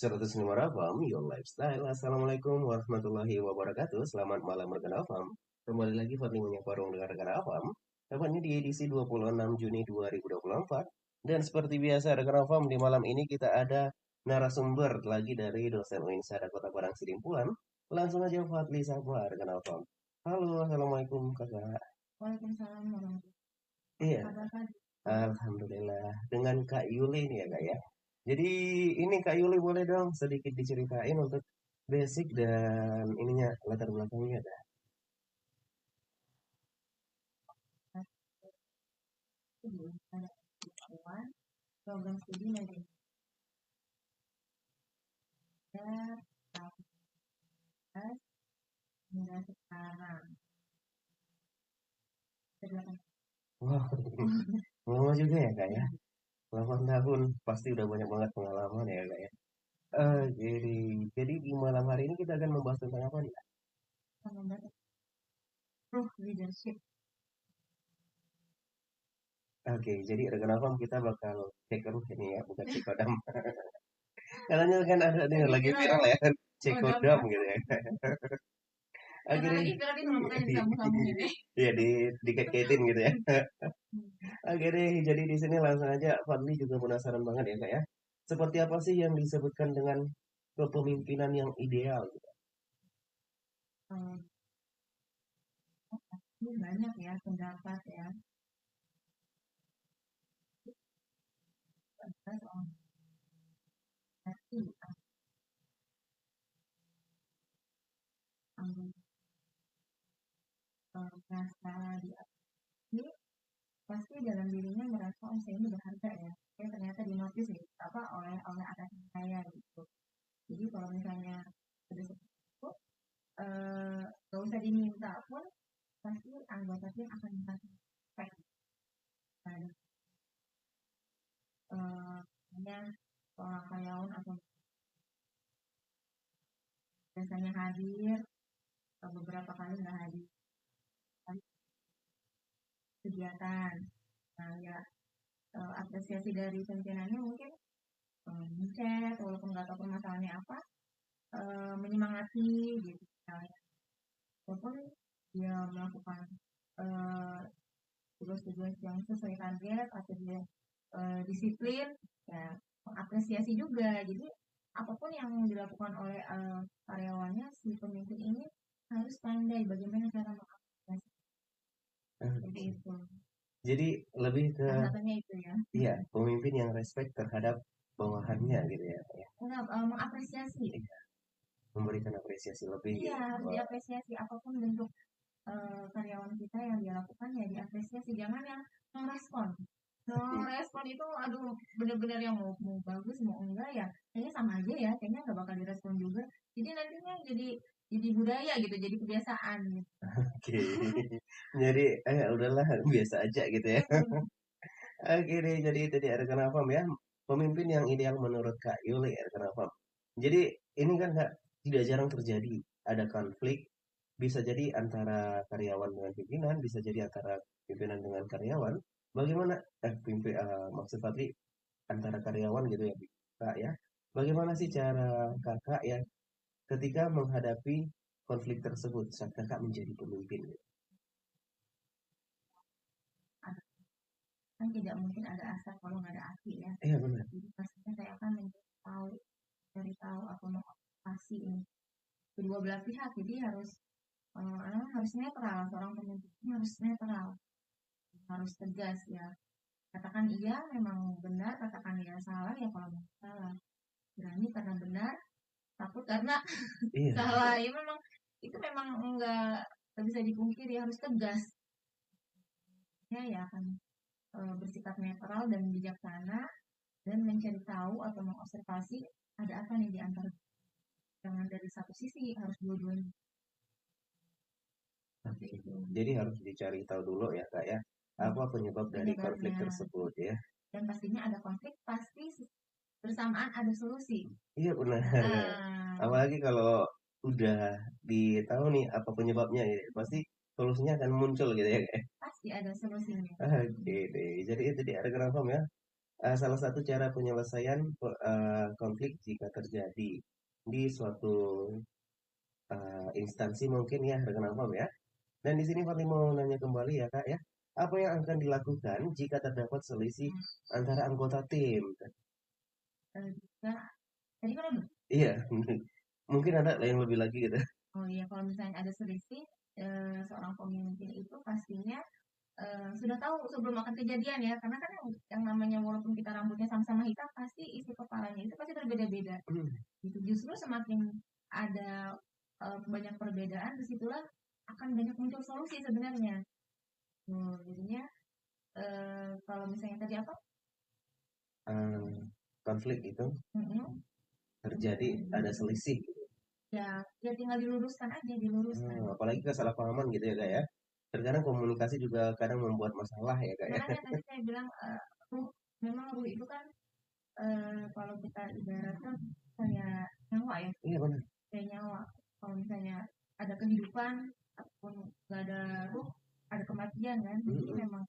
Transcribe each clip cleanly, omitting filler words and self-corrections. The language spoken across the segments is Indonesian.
105 Rafam, Your Lifestyle. Assalamualaikum warahmatullahi wabarakatuh. Selamat malam rekan Afam. Kembali lagi Fadli menyapa ruang dengan rekan Afam. Tepatnya di edisi 26 Juni 2024. Dan seperti biasa rekan Afam, di malam ini kita ada narasumber lagi dari dosen Uinsada Kota Padang Sidimpuan. Langsung aja Fadli sapa rekan Afam. Halo, assalamualaikum kakak. Waalaikumsalam warahmatullahi Iya, wabarakatuh. alhamdulillah. Dengan Kak Yuli nih ya kak ya. Jadi ini Kak Yuli boleh dong sedikit diceritain untuk basic dan ininya latar belakangnya dah. Sebelum ada perempuan, program studi manajemen tahun hingga sekarang. Terdelapan Wah, lama juga ya kak ya. 8 tahun pasti udah banyak banget pengalaman ya kak ya. Jadi di malam hari ini kita akan membahas tentang apa nih? membantu proof leadership. Oke, jadi rekan Afam kita bakal cek terus ini ya, bukan cek kodam. Katanya kan ada nih Tadi lagi kira viral ya kan, cek program kodam ya. gitu ya. Karena Akhirnya lagi viral itu makanya disambung-sambung gitu ya. iya dikait-kaitin gitu ya. Oke deh, jadi di sini langsung aja Fadli juga penasaran banget ya kak ya. Seperti apa sih yang disebutkan dengan kepemimpinan yang ideal? Hmm. Ini banyak ya pendapat ya. Ada soal hati, merasa diakui, pasti dalam dirinya merasa oh saya ini berharga ya. Saya ternyata dinotis ya, apa oleh atasan saya gitu. Jadi kalau misalnya sudah seperti itu, gak usah diminta pun pasti anggota tim akan merasa respect pada hanya seorang karyawan atau biasanya hadir atau beberapa kali nggak hadir kegiatan. Nah ya apresiasi dari pimpinannya mungkin chat walaupun nggak tahu permasalahannya apa, menyemangati gitu misalnya. Walaupun dia melakukan eh, tugas-tugas yang sesuai target atau dia disiplin ya mengapresiasi juga. Jadi apapun yang dilakukan oleh karyawannya, si pemimpin ini harus pandai bagaimana cara mengapresiasi seperti Oke. itu. Jadi lebih ke Salah satunya itu ya. iya pemimpin yang respect terhadap bawahannya gitu ya, Kak ya. Enggak, mengapresiasi. Iya, memberikan apresiasi lebih Iya gitu. harus Wah, diapresiasi apapun bentuk karyawan kita yang dia lakukan ya diapresiasi, jangan yang merespon. No respon itu aduh bener-bener yang mau bagus mau enggak ya kayaknya sama aja ya, kayaknya nggak bakal direspon juga, jadi nantinya jadi budaya gitu, jadi kebiasaan gitu. oke. Jadi udahlah biasa aja gitu ya. Oke deh, jadi itu dia rekan Afam ya. Pemimpin yang ideal menurut Kak Yuli ya rekan Afam. Jadi ini kan Kak tidak jarang terjadi ada konflik, bisa jadi antara karyawan dengan pimpinan, bisa jadi antara pimpinan dengan karyawan. Bagaimana maksud Fadli antara karyawan gitu ya Kak ya. Bagaimana sih cara Kakak ya ketika menghadapi konflik tersebut saat Kakak menjadi pemimpin gitu? Ada, kan tidak mungkin ada asap kalau nggak ada api ya, Iya benar. jadi pastinya saya akan mencari tahu atau mengobservasi ini kedua belah pihak, jadi harus netral, seorang pemimpin ini harus netral, harus tegas ya, katakan iya memang benar, katakan iya salah ya kalau memang salah, berani karena benar, takut karena Iya, salah ya, memang itu memang nggak bisa dipungkiri, harus tegas ya akan bersikap netral dan bijaksana dan mencari tahu atau mengobservasi ada apa nih di antara, jangan dari satu sisi, harus dua-duanya seperti oke. itu. Jadi harus dicari tahu dulu ya Kak ya, apa penyebab dari konflik Penyebabnya, tersebut ya. dan pastinya ada konflik pasti bersamaan ada solusi. Iya benar. Ah, Apalagi kalau udah ditahu nih apa penyebabnya ya, pasti solusinya akan muncul gitu ya Kak. pasti ada solusinya. Oke deh, jadi itu dia rekan Afam ya. salah satu cara penyelesaian konflik jika terjadi di suatu instansi mungkin ya rekan Afam ya. Dan di sini Fatih mau nanya kembali ya Kak ya. Apa yang akan dilakukan jika terdapat selisih antara anggota tim? Juga tadi kan udah. Iya, mungkin ada yang lebih lagi gitu. Oh iya, kalau misalnya ada selisih, seorang pemimpin itu pastinya sudah tahu sebelum akan kejadian ya, karena kan yang namanya walaupun kita rambutnya sama-sama hitam, pasti isi kepalanya itu pasti berbeda-beda. Gitu. Justru semakin ada banyak perbedaan, disitulah akan banyak muncul solusi sebenarnya. Jadinya kalau misalnya tadi apa? Konflik itu terjadi ada selisih. Ya tinggal diluruskan aja, diluruskan. Apalagi kesalahpahaman gitu ya Kak ya. Terkadang komunikasi juga kadang membuat masalah ya Kak ya. Makanya tadi saya bilang memang ruh itu kan kalau kita ibaratkan kayak nyawa ya. Iya benar. Kayak nyawa. Kalau misalnya ada kehidupan ataupun nggak ada ruh, ada kematian kan. Jadi memang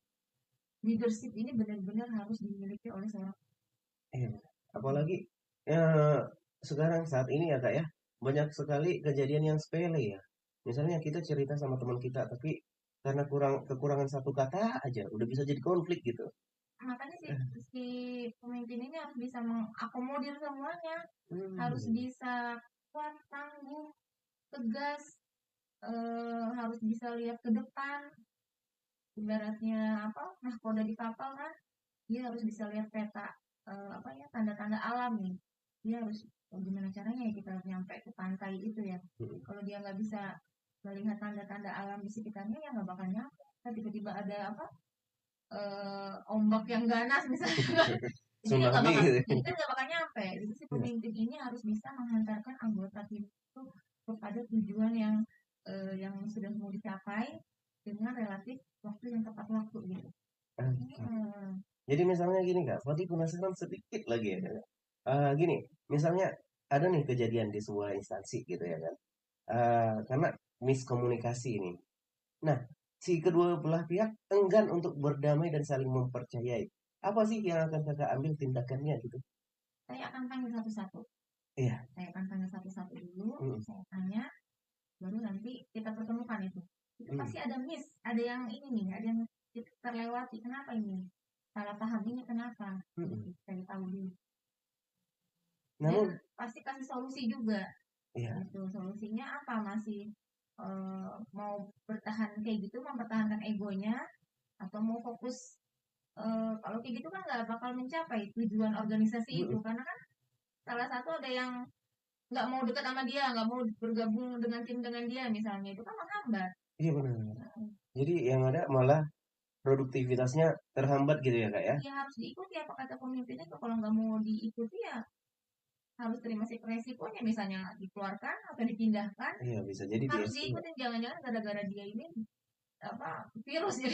leadership ini benar-benar harus dimiliki oleh seorang. Apalagi sekarang saat ini ya Kak ya, banyak sekali kejadian yang sepele ya. Misalnya kita cerita sama teman kita, tapi karena kekurangan satu kata aja, udah bisa jadi konflik gitu. Makanya si pemimpin ini harus bisa mengakomodir semuanya, harus bisa kuat, tangguh, tegas, harus bisa lihat ke depan. Ibaratnya apa? Nahkoda di kapal kan, dia harus bisa lihat peta tanda-tanda alam nih. Dia harus gimana caranya ya kita nyampe ke pantai itu ya. Kalau dia nggak bisa melihat tanda-tanda alam di sekitarnya ya nggak bakal nyampe. Tiba-tiba ada ombak yang ganas misalnya. Jadi dia nggak bakal nyampe. Jadi si pemimpin ini harus bisa menghantarkan anggota tim itu kepada tujuan yang sudah mau dicapai dengan relatif waktu yang tepat waktu gitu. Jadi misalnya gini Kak, Fatih penasaran sedikit lagi ya. Gini, misalnya ada nih kejadian di sebuah instansi gitu ya kan. Karena miskomunikasi ini. Nah, si kedua belah pihak enggan untuk berdamai dan saling mempercayai. Apa sih yang akan kakak ambil tindakannya gitu? Saya akan panggil satu-satu. Iya. Saya akan panggil satu-satu dulu. Saya tanya, baru nanti kita pertemukan itu. Itu pasti ada miss, ada yang ini nih, ada yang terlewati. Kenapa ini? Salah paham ini kenapa? Saya tahu dulu. Namun pasti kasih solusi juga. Iya. Itu solusinya apa? Masih mau bertahan kayak gitu, mempertahankan egonya, atau mau fokus kalau kayak gitu kan nggak bakal mencapai tujuan organisasi itu, karena kan salah satu ada yang nggak mau dekat sama dia, nggak mau bergabung dengan tim dengan dia misalnya, itu kan menghambat. Iya benar. Jadi yang ada malah produktivitasnya terhambat gitu ya Kak ya? Iya harus diikuti apa kata pemimpinnya, kalau nggak mau diikuti ya harus terima resikonya, misalnya dikeluarkan atau dipindahkan. Iya bisa jadi harus diikutin, jangan-jangan gara-gara dia ini virus ya.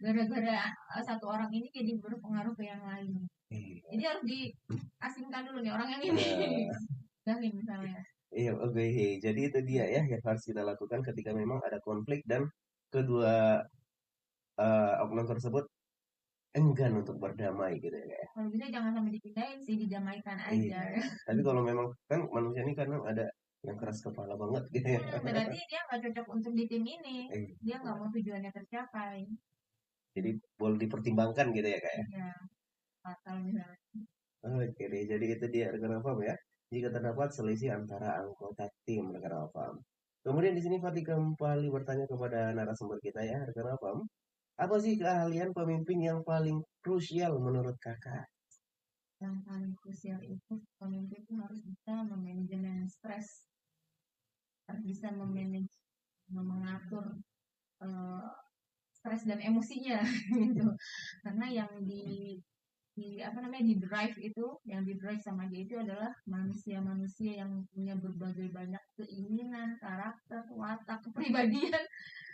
Gara-gara satu orang ini jadi berpengaruh ke yang lain. Jadi harus diasingkan dulu nih orang yang ini. Jahil misalnya. Iya, oke. Jadi itu dia ya yang harus kita lakukan ketika memang ada konflik dan kedua oknum tersebut enggan untuk berdamai gitu ya. Kalau bisa jangan sampai dipindahin sih, didamaikan aja. Tapi kalau memang kan manusia ini kadang ada yang keras kepala banget gitu ya. Berarti dia nggak cocok untuk di tim ini. Dia nggak mau tujuannya tercapai. Jadi boleh dipertimbangkan gitu ya Kak ya. Iya. Fatal misalnya. Oke deh, jadi itu dia rekan Afam ya. Jika terdapat selisih antara anggota tim rekan Afam. Kemudian di sini Fatih kembali bertanya kepada narasumber kita ya rekan Afam. Apa sih keahlian pemimpin yang paling krusial menurut kakak? Yang paling krusial itu pemimpin itu harus bisa memanajemen stres, harus bisa mengatur stres dan emosinya gitu. Karena yang di drive itu, yang di drive sama dia itu adalah manusia-manusia yang punya berbagai banyak keinginan, karakter, watak, kepribadian,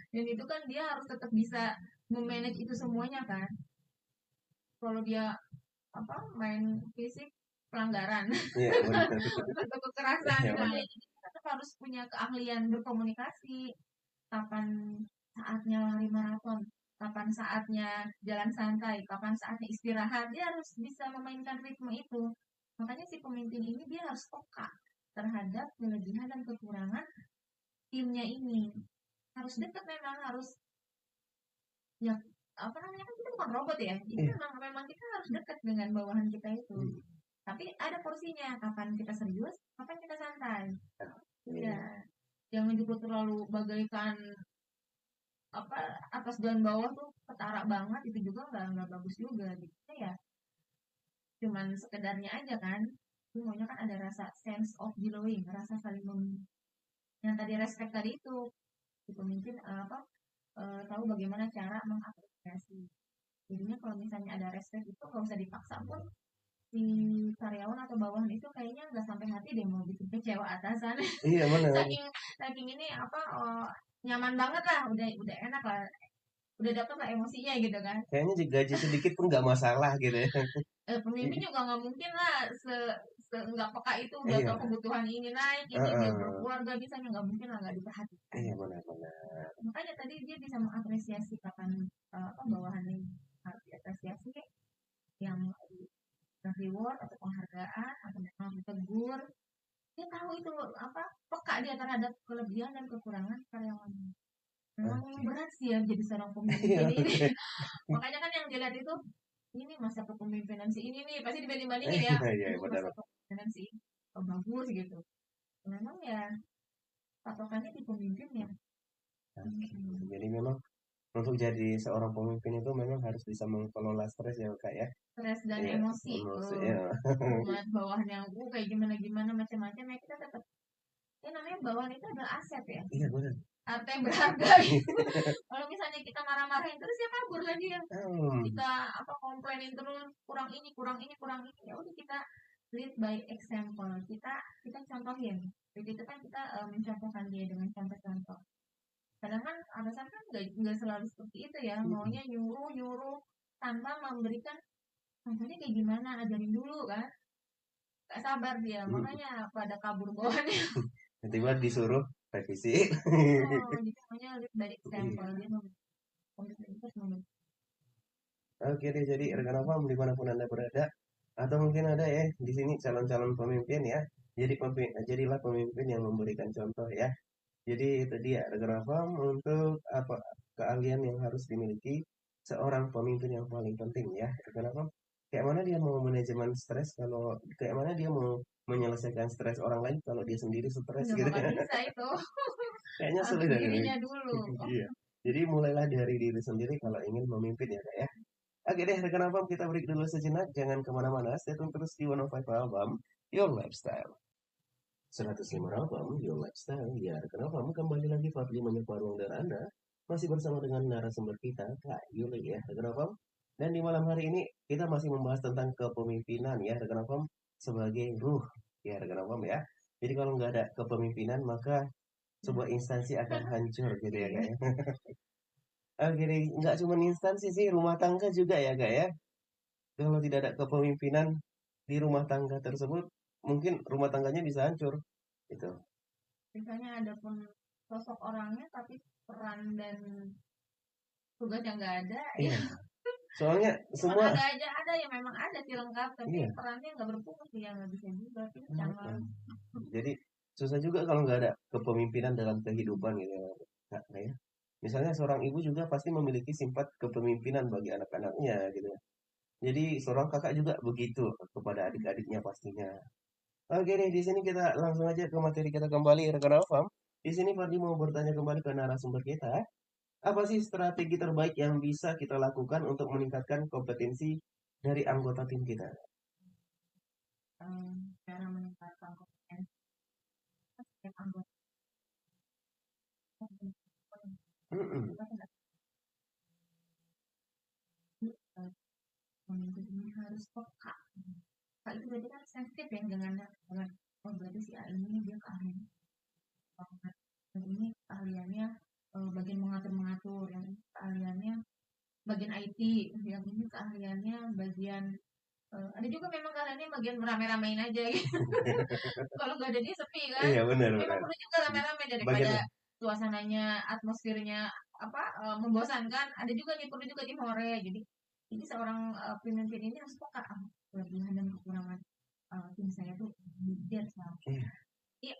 dan itu kan dia harus tetap bisa memanage itu semuanya kan. Kalau dia main fisik pelanggaran, atau kekerasan, jadi tetap harus punya keahlian berkomunikasi. Kapan saatnya lari maraton, kapan saatnya jalan santai, kapan saatnya istirahat, dia harus bisa memainkan ritme itu. Makanya si pemimpin ini dia harus peka terhadap kelebihan dan kekurangan timnya ini. Harus dekat memang, harus ya apa namanya, kan kita bukan robot ya. Jadi Iya. memang kita harus dekat dengan bawahan kita itu. Hmm. Tapi ada porsinya, kapan kita serius, kapan kita santai. Iya. Ya, jangan juga terlalu bagaikan apa atas dan bawah tuh ketara banget, itu juga nggak bagus juga gitu ya. Cuman sekedarnya aja kan, itu maunya kan ada rasa sense of belonging, rasa saling yang tadi respect tadi itu si pemimpin tahu bagaimana cara mengapresiasi. Jadinya kalau misalnya ada respect itu nggak usah dipaksa pun si karyawan atau bawahan itu kayaknya nggak sampai hati deh mau bikin kecewa atasan. Iya benar. saking saking ini nyaman banget lah, udah enak lah, udah dapet lah emosinya gitu kan. Kayaknya gaji sedikit pun nggak masalah gitu ya. Pemimpin juga nggak mungkin lah nggak peka itu, udah tahu Iya. kebutuhan ini naik, ini dia Heeh. berkeluarga, misalnya nggak mungkin lah nggak diperhatikan. Iya benar-benar. Makanya tadi dia bisa mengapresiasi kapan bawahannya harus diapresiasi, yang reward atau penghargaan atau memang ditegur. Dia tahu itu apa, peka dia terhadap kelebihan dan kekurangan karyawannya. Memang Oke. berat sih ya jadi seorang Iya, pemimpin ini. oke. Makanya kan yang dilihat itu, ini masa kepemimpinan si ini nih, pasti dibanding-bandingin ya. Iya, iya Ini benar. masa kepemimpinan si ini, oh, bagus gitu. Memang ya patokannya di pemimpinnya. Oke. Jadi memang untuk jadi seorang pemimpin itu memang harus bisa mengelola stres ya Kak ya. Stres dan Iya, emosi. emosi ya. Ngeliat bawahan yang kayak gimana-gimana macam-macam ya, kita tetap, ya namanya bawahan itu adalah aset ya. Iya benar. Harta yang berharga gitu. Kalau misalnya kita marah-marahin terus ya kabur lagi ya. Kita komplainin terus, kurang ini, kurang ini, kurang ini. Ya udah, kita lead by example. Kita contohin. Jadi itu kan kita mencontohkan dia dengan contoh-contoh. Kadang kan atasan kan nggak selalu seperti itu ya. Maunya nyuruh tanpa memberikan contohnya kayak gimana, ajarin dulu kan. Gak sabar dia, makanya pada kabur bawahannya. Tiba-tiba disuruh revisi. Jadi maunya lead by example. Dia Oke deh, jadi rekan Afam dimanapun Anda berada, atau mungkin ada ya di sini calon-calon pemimpin ya. Jadi jadilah pemimpin yang memberikan contoh ya. Jadi itu dia rekan Afam untuk apa keahlian yang harus dimiliki seorang pemimpin yang paling penting ya rekan Afam. Kayak mana dia mau manajemen stres kalau kayak mana dia mau menyelesaikan stres orang lain kalau dia sendiri stres nggak gitu. bakal bisa itu. Kayaknya Harus sulit dari dirinya dulu. Iya. Jadi mulailah dari diri sendiri kalau ingin memimpin ya Kak ya. Oke deh, rekan Abam, kita break dulu sejenak. Jangan kemana-mana. Stay tune terus di 105 Album, Your Lifestyle. 105 Album, Your Lifestyle. Ya, rekan Abam, kembali lagi Fadli menyapa ruang dari Anda. Masih bersama dengan narasumber kita, Kak Yuli ya, rekan Abam. Dan di malam hari ini, kita masih membahas tentang kepemimpinan ya, rekan Abam. Sebagai ruh, ya rekan Abam ya. Jadi kalau nggak ada kepemimpinan, maka sebuah instansi akan hancur gitu ya Kak ya. Oke deh, nggak cuma instansi sih, rumah tangga juga ya Kak ya. Kalau tidak ada kepemimpinan di rumah tangga tersebut, mungkin rumah tangganya bisa hancur. Gitu. Misalnya ada pun sosok orangnya, tapi peran dan tugas yang nggak ada. Iya. Ya. Soalnya semua Ada yang memang ada sih lengkap, tapi iya. perannya nggak berfungsi, yang nggak bisa juga. Jangan. Jadi susah juga kalau nggak ada kepemimpinan dalam kehidupan gitu ya. Kak, ya. Misalnya seorang ibu juga pasti memiliki sifat kepemimpinan bagi anak-anaknya gitu. Jadi seorang kakak juga begitu kepada adik-adiknya pastinya. Oke deh, di sini kita langsung aja ke materi kita kembali, rekan Alfam. Di sini Fardi mau bertanya kembali ke narasumber kita. Apa sih strategi terbaik yang bisa kita lakukan untuk meningkatkan kompetensi dari anggota tim kita? Cara meningkatkan kompetensi setiap anggota. Mm-mm. Pemimpin ini harus peka. Pak itu berarti kan sensitif ya dengan oh berarti si A ini dia keahlian banget. Yang ini keahliannya bagian mengatur-mengatur, yang ini keahliannya bagian IT, yang ini keahliannya bagian ada juga memang keahliannya bagian merame-ramein aja gitu. Kalau nggak ada dia sepi kan. Iya benar Memang benar. perlu juga rame-rame daripada Bagian suasananya, atmosfernya membosankan, ada juga nih perlu juga dimore. Jadi seorang pemimpin ini harus peka kelebihan dan kekurangan tim saya tuh dia harus tahu. Iya. Jadi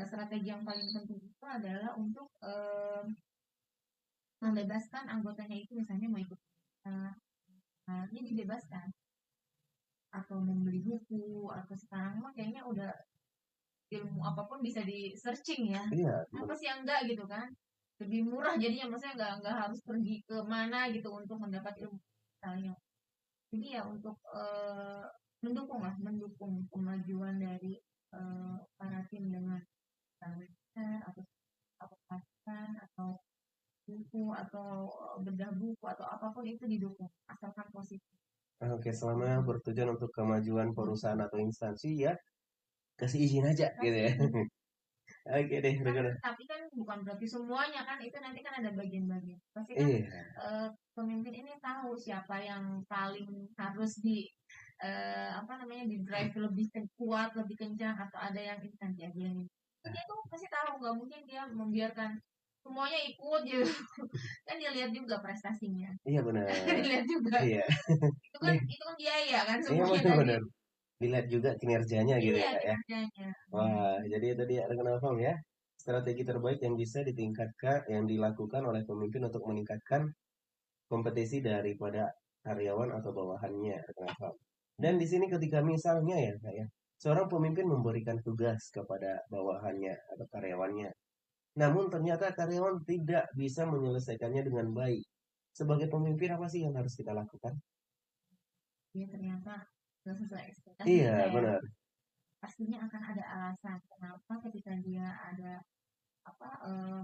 strategi yang paling penting itu adalah untuk membebaskan anggotanya itu misalnya mau ikut ini dibebaskan atau membeli buku atau sekarang mah kayaknya udah ilmu apapun bisa di searching ya. Iya, Apa sih yang enggak gitu kan? Lebih murah jadinya maksudnya enggak harus pergi ke mana gitu untuk mendapat ilmu misalnya. Jadi ya untuk mendukung kemajuan dari para tim dengan atau pasukan atau buku atau bedah buku atau apapun itu didukung asalkan positif. Oke, selama bertujuan untuk kemajuan perusahaan atau instansi ya kasih izin aja gitu ya. Oke deh, Tapi kan bukan berarti semuanya kan, itu nanti kan ada bagian-bagian. Pasti kan Iya. pemimpin ini tahu siapa yang paling harus di drive lebih kuat, lebih kencang, atau ada yang instan aja yang dia tuh pasti tahu, nggak mungkin dia membiarkan semuanya ikut gitu. Kan dia lihat juga prestasinya. Iya benar. Dilihat juga. Iya. Itu kan biaya kan Iya semuanya tadi. benar. Dilihat juga kinerjanya gitu Iya, ya, Kak ya. kinerjanya. Wah, jadi itu dia rekan Alfam ya. Strategi terbaik yang bisa ditingkatkan, yang dilakukan oleh pemimpin untuk meningkatkan kompetisi daripada karyawan atau bawahannya, rekan Alfam. Dan di sini ketika misalnya ya, Kak ya, seorang pemimpin memberikan tugas kepada bawahannya atau karyawannya. Namun ternyata karyawan tidak bisa menyelesaikannya dengan baik. Sebagai pemimpin apa sih yang harus kita lakukan? Dia ternyata nggak sesuai ekspektasi Iya, kita ya. benar. Pastinya akan ada alasan kenapa ketika dia ada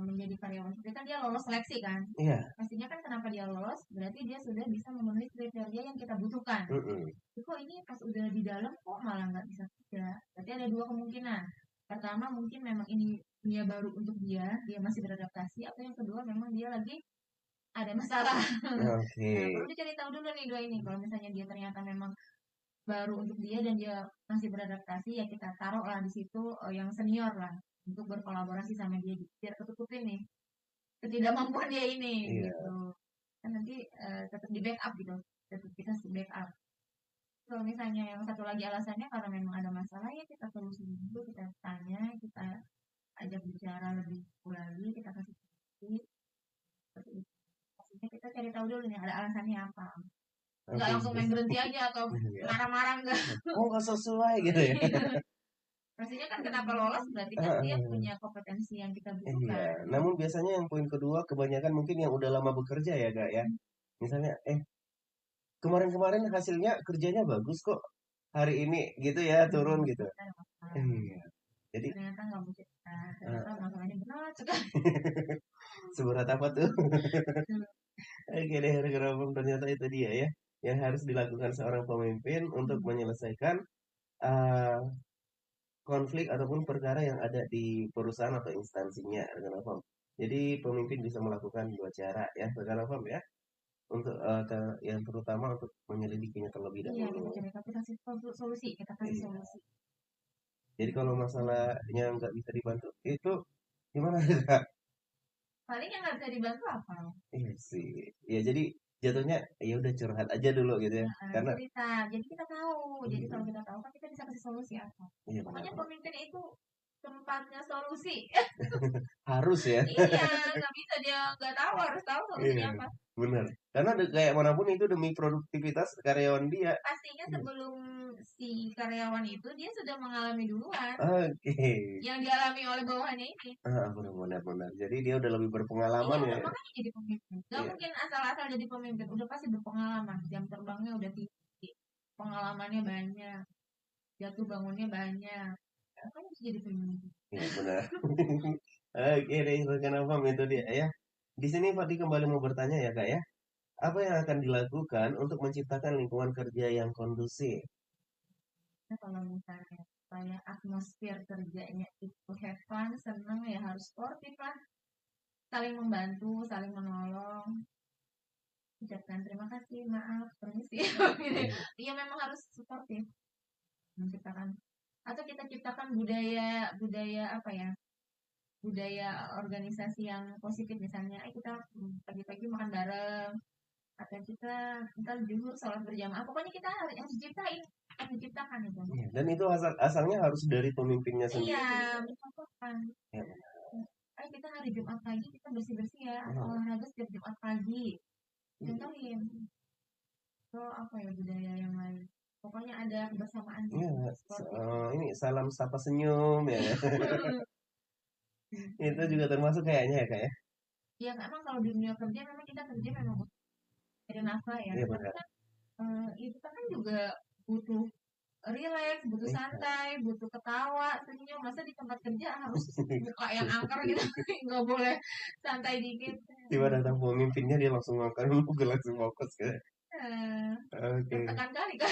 menjadi karyawan seperti kan dia lolos seleksi kan. Iya. Pastinya kan kenapa dia lolos berarti dia sudah bisa memenuhi kriteria yang kita butuhkan. Kok ini pas udah di dalam kok malah nggak bisa kerja, berarti ada dua kemungkinan. Pertama mungkin memang ini dunia baru untuk dia masih beradaptasi, atau yang kedua memang dia lagi ada masalah. Oke. Nah, perlu dicari tahu dulu nih dua ini. Kalau misalnya dia ternyata memang baru untuk dia dan dia masih beradaptasi, ya kita taruh lah di situ yang senior lah untuk berkolaborasi sama dia biar ketutupin nih ketidakmampuan dia ini gitu. Kan nanti tetap di backup gitu, tetap kita backup. Kalau misalnya yang satu lagi alasannya karena memang ada masalah, ya kita telusuri dulu, kita tanya, kita ajak bicara lebih lagi, kita kasih solusi seperti itu. Maksudnya kita cari tahu dulu nih ada alasannya apa. Nggak langsung main berhenti aja atau marah-marah enggak. Oh, nggak sesuai gitu ya. Pastinya kan kenapa lolos berarti kan dia punya kompetensi yang kita butuhkan. Iya, namun biasanya yang poin kedua kebanyakan mungkin yang udah lama bekerja ya, Kak ya. Misalnya, kemarin-kemarin hasilnya kerjanya bagus kok. Hari ini gitu ya turun gitu. Iya. Jadi ternyata nggak mungkin. Ternyata masalahnya berat sekali. seberat apa tuh? Oke deh, ternyata itu dia ya yang harus dilakukan seorang pemimpin untuk menyelesaikan konflik ataupun perkara yang ada di perusahaan atau instansinya, rekan Alfam. Jadi pemimpin bisa melakukan dua cara ya, rekan Alfam ya, untuk yang terutama untuk menyelidikinya terlebih Iya, dahulu. kita kasih solusi, kita kasih solusi. Jadi kalau masalahnya nggak bisa dibantu, itu gimana Kak? Paling yang nggak bisa dibantu apa? Iya sih, ya jadi jatuhnya ya udah curhat aja dulu gitu ya, karena cerita. Jadi kita tahu. Jadi kalau kita tahu kan kita bisa kasih solusi apa. Iya, Pokoknya benar. pemimpin itu tempatnya solusi. Harus ya. Iya, nggak bisa dia nggak tahu, harus tahu solusinya Iya, apa. benar. Karena kayak manapun itu demi produktivitas karyawan dia. Pastinya sebelum si karyawan itu dia sudah mengalami duluan Oke. yang dialami oleh bawahannya ini. Benar. Jadi dia udah lebih berpengalaman Iya, ya. makanya jadi pemimpin. Gak Iya. mungkin asal-asal jadi pemimpin. Udah pasti berpengalaman. Jam terbangnya udah tinggi. Pengalamannya banyak. Jatuh bangunnya banyak. Makanya bisa jadi pemimpin. Iya, benar. Oke deh, rekan Afam itu dia ya. Di sini Fadi kembali mau bertanya ya Kak ya. Apa yang akan dilakukan untuk menciptakan lingkungan kerja yang kondusif? Nah, kalau misalnya supaya atmosfer kerjanya itu have fun, seneng, ya harus sportif lah. Saling membantu, saling menolong. Ucapkan terima kasih, maaf, permisi. Iya memang harus sportif. Menciptakan atau kita ciptakan budaya apa ya? budaya organisasi yang positif, misalnya kita pagi-pagi makan bareng, atau kita ntar juhur sholat berjamaah, pokoknya kita harus ciptain, harus menciptakan itu. Iya, dan itu asalnya harus dari pemimpinnya Iya, sendiri. mencontohkan. Ya, Ayo kita hari Jumat pagi kita bersih-bersih ya, atau benar. olahraga setiap Jumat pagi. Iya, Contohin. Atau apa ya budaya yang lain. Pokoknya ada kebersamaan iya, gitu, sportif. ini salam sapa senyum ya. Itu juga termasuk kayaknya ya kak ya. Ya memang kalau di dunia kerja memang kita kerja memang butuh cari nafkah ya. Iya Tapi benar. kan kita kan juga butuh relax, butuh Iya. santai, butuh ketawa, senyum. Masa di tempat kerja harus buka yang angker gitu, nggak boleh santai dikit. Tiba datang pemimpinnya dia langsung makan dulu, gue langsung fokus ke. Eh, Oke. tertekan kali kan.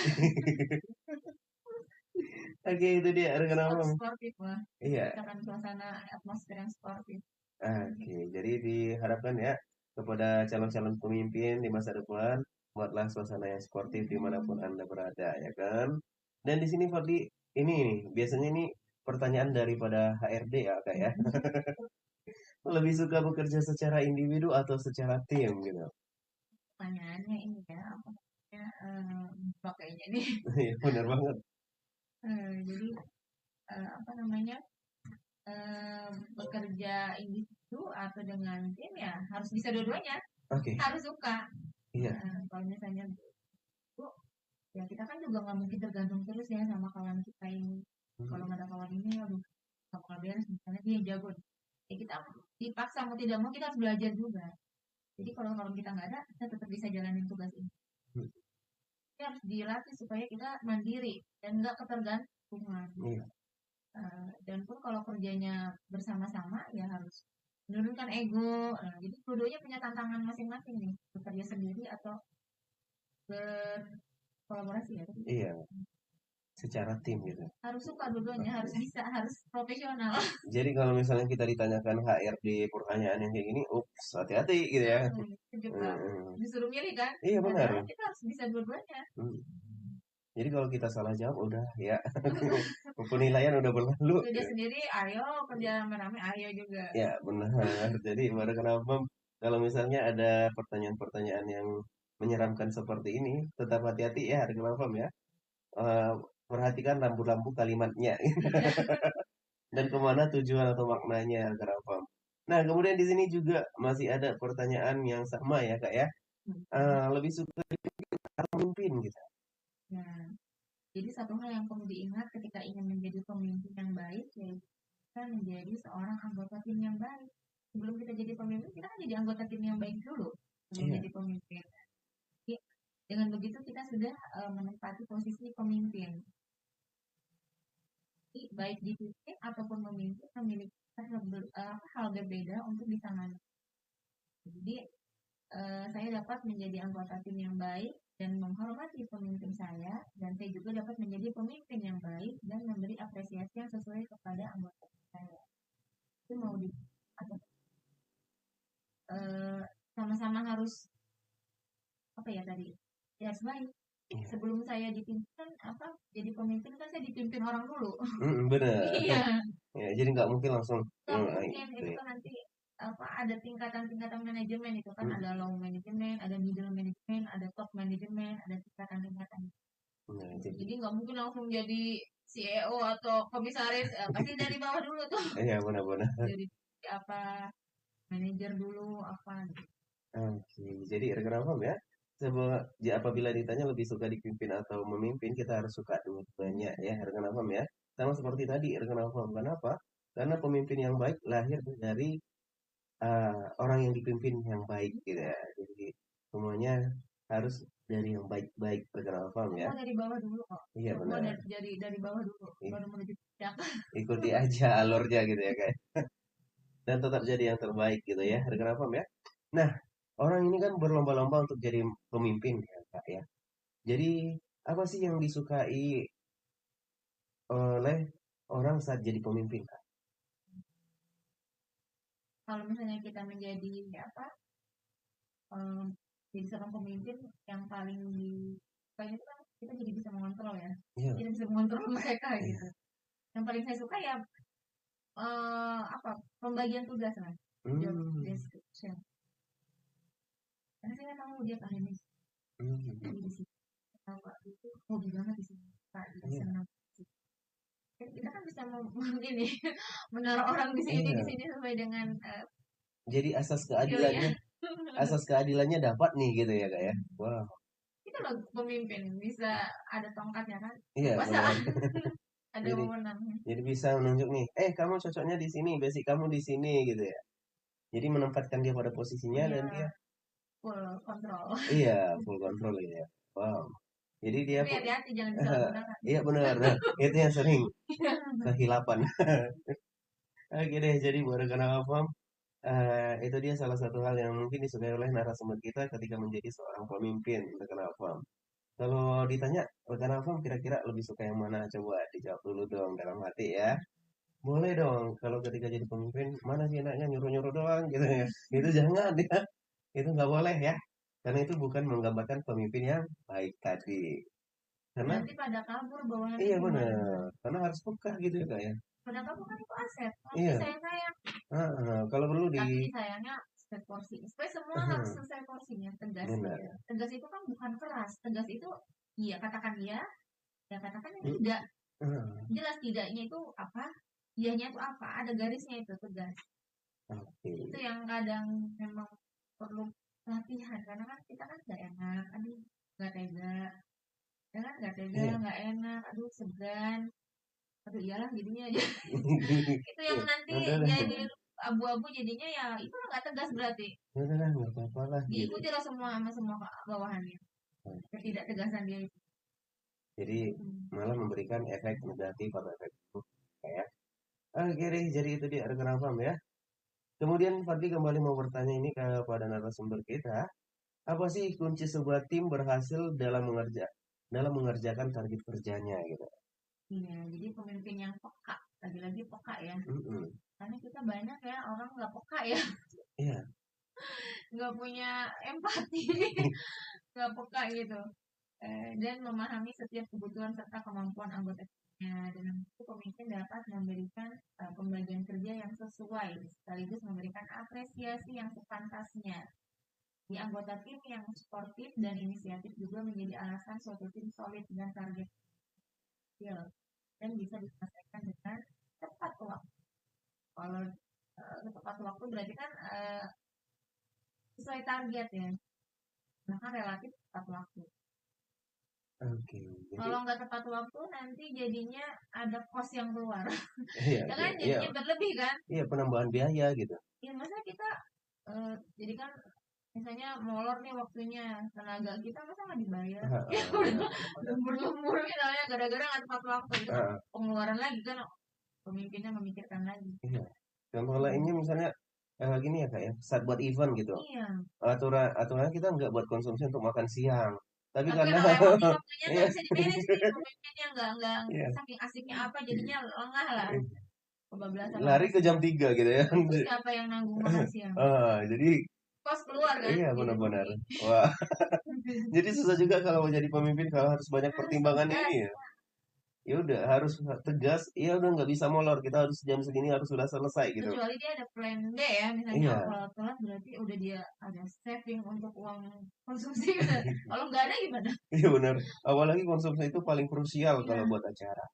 Oke, itu dia rekan Harus abang. sportif lah. Iya. Ciptakan suasana atmosfer yang sportif. Oke, jadi diharapkan ya kepada calon-calon pemimpin di masa depan, buatlah suasana yang sportif dimanapun Anda berada, ya kan? Dan di sini Fadli, ini nih, biasanya ini pertanyaan daripada HRD ya, kak ya. Lebih suka bekerja secara individu atau secara tim gitu? Pertanyaannya ini ya, apa namanya, pakainya nih. Iya, benar banget. Jadi apa namanya, bekerja individu atau dengan tim ya harus bisa dua-duanya, Oke, harus suka. iya. Kalau misalnya itu ya kita kan juga nggak mungkin tergantung terus ya sama kawan kita ini. Kalau Hmm. nggak ada kawan ini, aduh nggak bakal beres, misalnya dia yang jago, ya kita dipaksa mau tidak mau kita harus belajar juga. Jadi kalau kalau kita nggak ada, kita tetap bisa jalanin tugas ini. Ini harus dilatih supaya kita mandiri dan nggak ketergantungan. Iya. Dan pun kalau kerjanya bersama-sama ya harus menurunkan ego. Jadi keduanya punya tantangan masing-masing nih, bekerja sendiri atau berkolaborasi ya. Iya, secara tim gitu. Harus suka dua-duanya, harus bisa, harus profesional. Jadi kalau misalnya kita ditanyakan HRD pertanyaan yang kayak gini, ups, hati-hati gitu ya. Kejebak. Hmm. Disuruh milih kan, Iya benar. padahal kita harus bisa dua-duanya. Hmm. Jadi kalau kita salah jawab udah ya penilaian udah berlalu. Kerja sendiri ayo, kerja rame-rame ayo juga. Ya benar. Jadi baru kenapa kalau misalnya ada pertanyaan-pertanyaan yang menyeramkan seperti ini, tetap hati-hati ya harga Pam ya. Eh, Perhatikan lampu-lampu kalimatnya dan kemana tujuan atau maknanya harga Pam. Nah kemudian di sini juga masih ada pertanyaan yang sama ya kak ya. Lebih suka pemimpin gitu. Nah, jadi satu hal yang perlu diingat ketika ingin menjadi pemimpin yang baik, yaitu kita menjadi seorang anggota tim yang baik. Sebelum kita jadi pemimpin, kita kan jadi anggota tim yang baik dulu sebelum Iya. jadi pemimpin. Jadi, dengan begitu kita sudah menempati posisi pemimpin. Jadi, baik dipimpin ataupun memimpin memiliki hal berbeda untuk ditangani. Jadi saya dapat menjadi anggota tim yang baik dan menghormati pemimpin saya, dan saya juga dapat menjadi pemimpin yang baik dan memberi apresiasi yang sesuai kepada anggota tim saya. Itu mau di atau sama-sama harus apa ya tadi? Ya harus baik. Iya. Sebelum saya dipimpin apa jadi pemimpin kan saya dipimpin orang dulu. Benar. Iya, Ya, jadi nggak mungkin langsung nggak mungkin gitu itu ya. kan nanti apa ada tingkatan-tingkatan manajemen, itu kan Hmm. ada low manajemen, ada middle manajemen, ada top manajemen, ada tingkatan-tingkatan. Nah, jadi Jadi nggak mungkin langsung jadi CEO atau komisaris, pasti dari bawah dulu tuh. iya benar-benar. Jadi apa manajer dulu apa gitu. Oke, jadi rekan paham ya. Apabila ditanya lebih suka dipimpin atau memimpin, kita harus suka dua-duanya ya, rekan paham ya. Sama seperti tadi, rekan paham. Kenapa? Karena pemimpin yang baik lahir dari orang yang dipimpin yang baik gitu ya. Jadi semuanya harus dari yang baik-baik, rekan paham ya. Semua dari bawah dulu kok. Iya Semua benar. dari bawah dulu baru menuju puncak. Ikuti aja alurnya gitu ya kayak. Dan tetap jadi yang terbaik gitu ya, rekan paham ya. Nah, orang ini kan berlomba-lomba untuk jadi pemimpin ya, Kak ya. Jadi, apa sih yang disukai oleh orang saat jadi pemimpin, Kak? Kalau misalnya kita menjadi apa jadi seorang pemimpin, yang paling disukai itu kan kita jadi bisa mengontrol ya. Iya, Kita bisa mengontrol mereka iya. gitu. Yang paling saya suka ya apa pembagian tugas lah, job Hmm. description. Karena saya tahu dia akademis, jadi di sini tahu Kak itu hobi banget di sini Kak, jadi Iya, senang. Kan kita kan bisa ini menaruh orang di iya. sini sesuai dengan Jadi skillnya. asas keadilannya dapat nih gitu ya kak ya. Wow. Itu loh pemimpin bisa ada tongkatnya kan, Iya benar. kekuasaan, ada Jadi wewenangnya. bisa menunjuk nih, kamu cocoknya di sini, basic kamu di sini gitu ya. Jadi menempatkan dia pada posisinya dan Iya, dia full kontrol. iya full control gitu ya. Wow. Jadi dia Tapi hati-hati jangan disalahgunakan. iya benar. Nah, itu yang sering kehilapan. Oke deh, jadi buat rekan awam, itu dia salah satu hal yang mungkin disukai oleh narasumber kita ketika menjadi seorang pemimpin rekan awam. Kalau ditanya rekan awam kira-kira lebih suka yang mana? Coba dijawab dulu dong dalam hati ya. Boleh dong, kalau ketika jadi pemimpin, mana sih enaknya nyuruh-nyuruh doang gitu ya. Itu jangan ya, itu nggak boleh ya. Karena itu bukan menggambarkan pemimpin yang baik tadi. Karena Nanti pada kabur bawahannya iya gimana? benar, karena harus peka gitu ya kak ya. Pada kabur kan itu aset, nanti Iya, sayang-sayang. kalau perlu di Tapi sayangnya set porsi. Supaya semua harus selesai porsinya, tegas benar. gitu. Tegas itu kan bukan keras. Tegas itu iya katakan iya, ya katakan yang Hmm, tidak. ah, Jelas tidaknya itu apa, iyanya itu apa, ada garisnya itu tegas. oke. Itu yang kadang memang perlu latihan karena kan kita kan nggak enak, aduh nggak tega, ya kan nggak tega, Iya. nggak enak, aduh segan, aduh iyalah jadinya aja. Itu yang nanti Udah lah, jadi abu-abu jadinya ya itu nggak tegas berarti. udah lah, nggak apa-apa lah gitu. Diikuti lah semua sama semua bawahannya. Ketidaktegasan dia itu. Jadi Hmm. malah memberikan efek negatif atau efek buruk ya. Oke deh, jadi itu dia rekan Afam ya. Kemudian Fadli kembali mau bertanya ini kepada narasumber kita, apa sih kunci sebuah tim berhasil dalam mengerjakan target kerjanya gitu. Iya, jadi pemimpin yang peka, lagi-lagi peka ya. Mm-mm. Karena kita banyak ya orang nggak peka ya, Iya, nggak punya empati, nggak peka gitu. Dan memahami setiap kebutuhan serta kemampuan anggota timnya. Dengan itu pemimpin dapat memberikan pembagian kerja yang sesuai, sekaligus memberikan apresiasi yang sepantasnya. Di anggota tim yang sportif dan inisiatif juga menjadi alasan suatu tim solid dengan target kecil dan bisa diselesaikan dengan tepat waktu. Kalau tepat waktu berarti kan sesuai target ya, bahkan relatif tepat waktu. oke. Jadi Kalau nggak tepat waktu nanti jadinya ada cost yang keluar. iya, Ya iya, kan iya, jadinya berlebih kan? iya penambahan biaya gitu. Ya masa kita jadi kan misalnya molor nih waktunya, tenaga kita masa nggak dibayar? Ah, Ya ah, udah benar, benar. lembur-lembur misalnya gara-gara nggak tepat waktu itu kan Ah, pengeluaran lagi kan, pemimpinnya memikirkan lagi. iya. Contoh lainnya Hmm. misalnya gini ya kak ya, saat buat event gitu. Iya. Aturan kita nggak buat konsumsi untuk makan siang. Tapi Tapi karena emang waktunya iya, nggak bisa dimanage nih pemimpinnya, nggak iya, saking asiknya apa jadinya lengah lah, kebablasan lari makan ke jam siang. 3 gitu ya. Itu siapa yang nanggung makan siang? Jadi Kos keluar kan, iya jadi benar-benar. rugi. Wah, jadi susah juga kalau mau jadi pemimpin kalau harus banyak Harus pertimbangan tegas. ini ya. Ya udah harus tegas. Iya udah nggak bisa molor. Kita harus jam segini harus sudah selesai gitu. Kecuali dia ada plan B ya, misalnya Iya, kalau telat berarti udah dia ada saving untuk uang konsumsi. Kalau nggak ada gimana? iya benar. Apalagi konsumsi itu paling krusial kalau Iya, buat acara.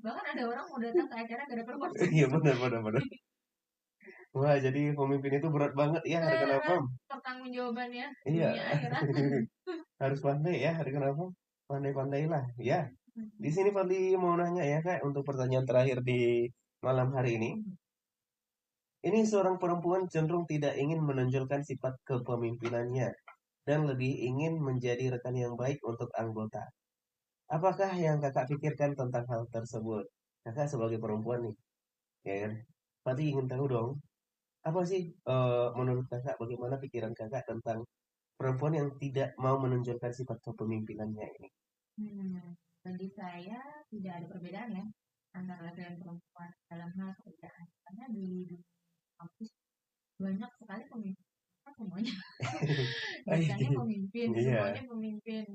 bahkan ada orang mau datang ke acara gara-gara Iya konsumsi. benar benar benar. Wah, jadi pemimpin itu berat banget ya rekan Berat Afam. pertanggungjawabannya Iya, dunia akhirat. harus pandai ya rekan Afam. Pandai-pandailah ya. Di sini Fadli mau nanya ya Kak untuk pertanyaan terakhir di malam hari ini. Ini seorang perempuan cenderung tidak ingin menonjolkan sifat kepemimpinannya dan lebih ingin menjadi rekan yang baik untuk anggota. Apakah yang kakak pikirkan tentang hal tersebut? Kakak sebagai perempuan nih, ya kan? Pasti ingin tahu dong, apa sih menurut kakak bagaimana pikiran kakak tentang perempuan yang tidak mau menonjolkan sifat kepemimpinannya ini? Bagi saya tidak ada perbedaan ya antara laki dan perempuan dalam hal pekerjaan. Karena di kampus banyak sekali pemimpin, kan semuanya Iya, dosennya pemimpin, iya, semuanya pemimpin.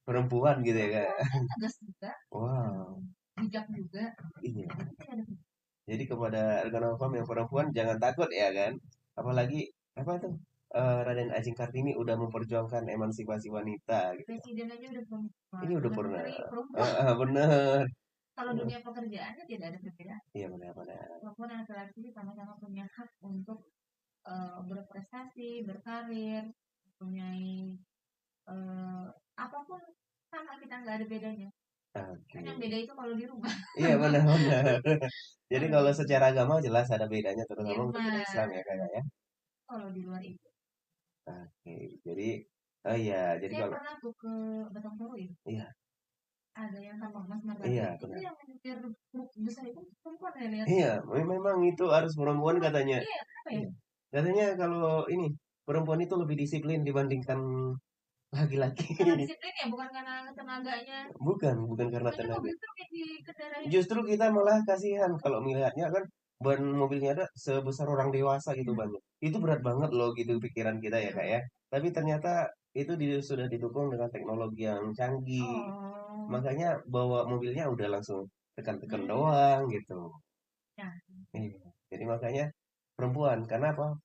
perempuan gitu ya kak? Perempuan kan tegas juga, Wow, bijak juga. iya. Jadi tidak ada perbedaan. Jadi kepada rekan Alfam yang perempuan jangan takut ya kan. Apalagi apa tuh Raden Ajeng Kartini udah memperjuangkan emansipasi wanita gitu. Presiden aja udah perempuan, Ini udah Perdana pernah. Menteri perempuan. Bener. Kalau dunia pekerjaannya tidak ada perbedaan. Iya benar-benar. Perempuan dan laki-laki sama-sama punya hak untuk berprestasi, berkarir, mempunyai apapun sama kita nggak ada bedanya. Kan yang Oke. beda itu kalau di rumah. Iya benar-benar. Jadi Kalau kalau di secara agama jelas ada bedanya di terutama untuk beda rumah, Islam ya kayak ya. kalau di luar itu. Oke. Jadi oh iya, jadi Saya kalau pernah tuh ke Batang Toru ya. iya, Ada yang tambang emas Margahayu. iya Itu benar. yang menyetir truk besar itu perempuan ya lihat. Iya, memang itu harus perempuan katanya. Iya, kenapa ya? Iya. Katanya kalau ini perempuan itu lebih disiplin dibandingkan laki-laki. Karena disiplin ya, bukan karena tenaganya. Bukan karena Bukannya tenaga. mobil truk yang dikendarain. Justru kita malah kasihan kalau melihatnya kan ban mobilnya ada sebesar orang dewasa gitu Iya. banyak. Itu berat banget loh gitu pikiran kita ya kak Betul. ya. Tapi ternyata itu sudah didukung dengan teknologi yang canggih. Oh. Makanya bawa mobilnya udah langsung tekan-tekan Hmm. doang gitu. Ya. Iya. Jadi makanya perempuan, karena apa?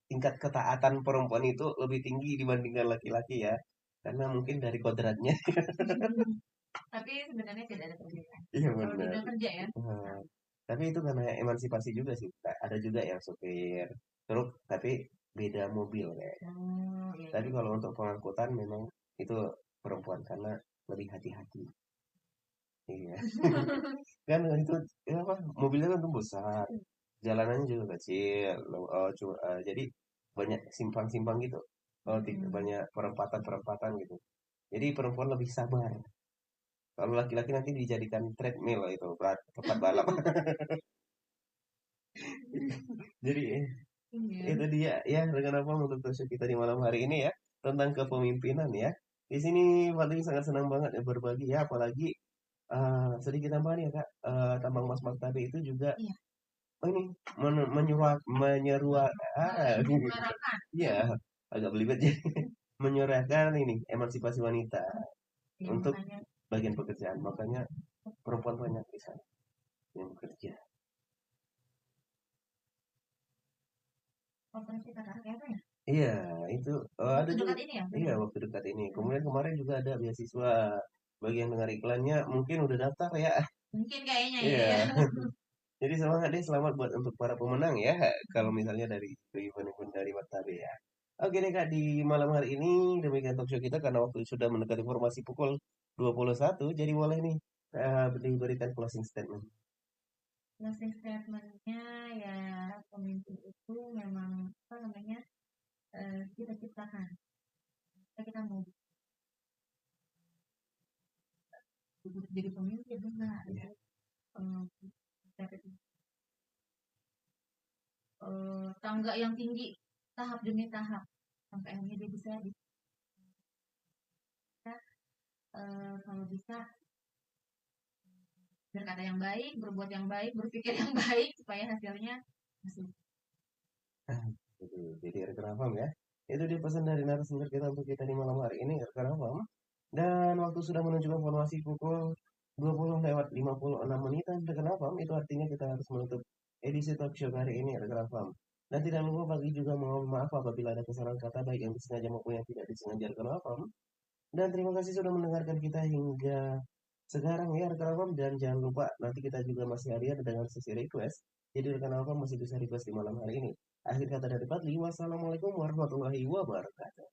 Tingkat ketaatan perempuan itu lebih tinggi dibandingkan laki-laki ya. Karena mungkin dari kodratnya. Tapi sebenarnya tidak ada perbedaan. Iya Kalau di benar. dunia kerja ya. Nah, tapi itu karena emansipasi juga sih. Kak. Ada juga yang supir truk, tapi beda mobil kayak. Oh, iya, Tapi iya. kalau untuk pengangkutan memang itu perempuan karena lebih hati-hati. Iya. Kan itu ya apa? Mobilnya kan tuh besar, jalanannya juga kecil. Jadi banyak simpang-simpang gitu. Hmm. Banyak perempatan-perempatan gitu. Jadi perempuan lebih sabar. Kalau laki-laki nanti dijadikan treadmill itu tempat balap. Jadi Iya. itu dia ya rekan apa untuk talkshow kita di malam hari ini ya tentang kepemimpinan ya. Di sini Fadli sangat senang banget ya berbagi ya apalagi sedikit tambahan ya Kak. Tambang Mas Martabe itu juga Iya. oh ini menyeruak Menyuarakan. iya agak belibet jadi menyuarakan ini emansipasi wanita Ya, untuk makanya bagian pekerjaan makanya perempuan banyak di sana yang bekerja. operasi tataran apa ya? Iya, itu ada Waktu juga. dekat ini ya, Iya, benar. waktu dekat ini. Kemudian kemarin juga ada beasiswa bagi yang dengar iklannya, mungkin udah daftar ya. Mungkin kayaknya ya, ya. Iya. Jadi semangat deh, selamat buat untuk para pemenang ya. Kalau misalnya dari event-event dari Martabe ya. Oke deh Kak, di malam hari ini demikian talk show kita karena waktu sudah mendekati informasi pukul 21, jadi boleh nih diberikan closing statement. Closing statement-nya ya, pemimpin itu memang apa namanya, kita ciptakan. Kita mau jadi pemimpin enggak Iya. itu dapat tangga yang tinggi, tahap demi tahap sampai akhirnya dia bisa kalau bisa berkata yang baik, berbuat yang baik, berpikir yang baik supaya hasilnya hasil. Jadi rekan Afam ya. Itu dia pesan dari narasumber kita untuk kita di malam hari ini rekan Afam. Dan waktu sudah menunjukkan informasi pukul 20 lewat 56 menitan rekan Afam. Itu artinya kita harus menutup edisi talk show hari ini rekan Afam. Dan tidak lupa bagi juga mohon maaf apabila ada kesalahan kata baik yang disengaja maupun yang tidak disengaja rekan Afam. Dan terima kasih sudah mendengarkan kita hingga sekarang ya rekan Afam. Dan jangan lupa nanti kita juga masih hadir dengan sesi request. Jadi rekan Afam masih bisa request di malam hari ini. Akhir kata dari Fadli, wassalamualaikum warahmatullahi wabarakatuh.